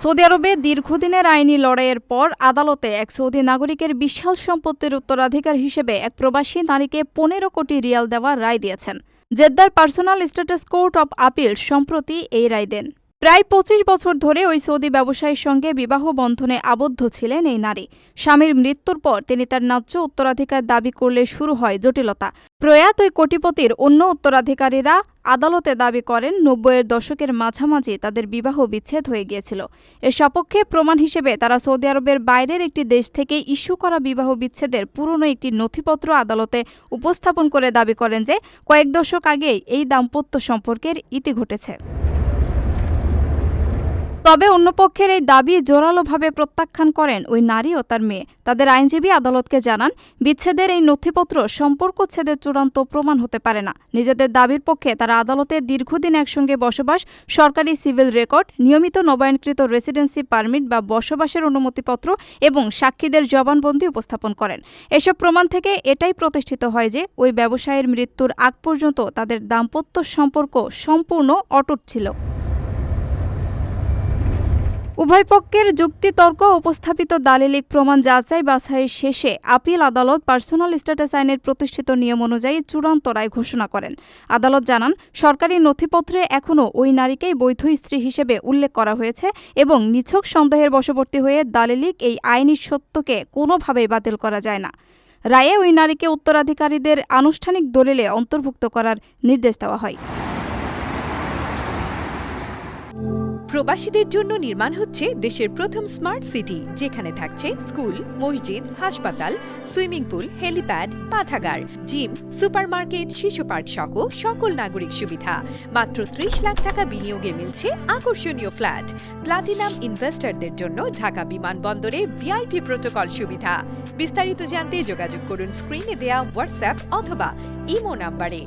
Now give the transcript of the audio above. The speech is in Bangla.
সৌদি আরবে দীর্ঘদিনের আইনি লড়াইয়ের পর আদালতে এক সৌদি নাগরিকের বিশাল সম্পত্তির উত্তরাধিকার হিসেবে এক প্রবাসী নারীকে ১৫ কোটি রিয়াল দেওয়ার রায় দিয়েছেন। জেদ্দার personal status court of appeal সম্প্রতি এই রায় দেন। প্রায় ২৫ বছর ধরে ওই সৌদি ব্যবসায়ীর সঙ্গে বিবাহ বন্ধনে আবদ্ধ ছিলেন এই নারী। স্বামীর মৃত্যুর পর তিনি তার ন্যায্য উত্তরাধিকার দাবি করলে শুরু হয় জটিলতা। প্রয়াত ওই কোটিপতির অন্য উত্তরাধিকারীরা আদালতে দাবি করেন ৯০-এর দশকের মাঝামাঝি তাদের বিবাহ বিচ্ছেদ হয়ে গিয়েছিল। এর সপক্ষে প্রমাণ হিসেবে তারা সৌদি আরবের বাইরের একটি দেশ থেকে ইস্যু করা বিবাহ বিচ্ছেদের পুরনো একটি নথিপত্র আদালতে উপস্থাপন করে দাবি করেন যে কয়েক দশক আগেই এই দাম্পত্য সম্পর্কের ইতি ঘটেছে। তবে অন্য পক্ষের এই দাবি জোরালোভাবে প্রত্যাখ্যান করেন ওই নারী ও তার মেয়ে। তাদের আইনজীবী আদালতকে জানান, বিচ্ছেদের এই নথিপত্র সম্পর্কচ্ছেদের চূড়ান্ত প্রমাণ হতে পারে না। নিজেদের দাবির পক্ষে তারা আদালতে দীর্ঘদিন একসঙ্গে বসবাস, সরকারি সিভিল রেকর্ড, নিয়মিত নবায়নকৃত রেসিডেন্সি পারমিট বা বসবাসের অনুমতিপত্র এবং সাক্ষীদের জবানবন্দি উপস্থাপন করেন। এসব প্রমাণ থেকে এটাই প্রতিষ্ঠিত হয় যে ওই ব্যবসায়ীর মৃত্যুর আগ পর্যন্ত তাদের দাম্পত্য সম্পর্ক সম্পূর্ণ অটুট ছিল। উভয় পক্ষের যুক্তিতর্ক উপস্থাপিত দালিলিক প্রমাণ যাচাই বাছাই শেষে আপিল আদালত পার্সোনাল স্ট্যাটাস আইনের প্রতিষ্ঠিত নিয়ম অনুযায়ী চূড়ান্ত রায় ঘোষণা করেন। আদালত জানান, সরকারি নথিপত্রে এখনও ওই নারীকেই বৈধ স্ত্রী হিসেবে উল্লেখ করা হয়েছে এবং নিছক সন্দেহের বশবর্তী হয়ে দালিলিক এই আইনি সত্যকে কোনোভাবেই বাতিল করা যায় না। রায়ে ওই নারীকে উত্তরাধিকারীদের আনুষ্ঠানিক দলিলে অন্তর্ভুক্ত করার নির্দেশ দেওয়া হয়। প্রবাসীদের জন্য নির্মাণ হচ্ছে দেশের প্রথম স্মার্ট সিটি, যেখানে থাকছে স্কুল, মসজিদ, হাসপাতাল, সুইমিং পুল, হেলিপ্যাড, পাঠাগার, জিম, সুপারমার্কেট, শিশু পার্ক সহ সকল নাগরিক সুবিধা। মাত্র ৩০ লাখ টাকা বিনিয়োগে মিলছে আকর্ষণীয় ফ্ল্যাট। প্লাটিনাম ইনভেস্টরদের জন্য ঢাকা বিমানবন্দরে ভিআইপি প্রোটোকল সুবিধা। বিস্তারিত জানতে যোগাযোগ করুন স্ক্রিনে দেয়া হোয়াটসঅ্যাপ অথবা ইমো নাম্বারে।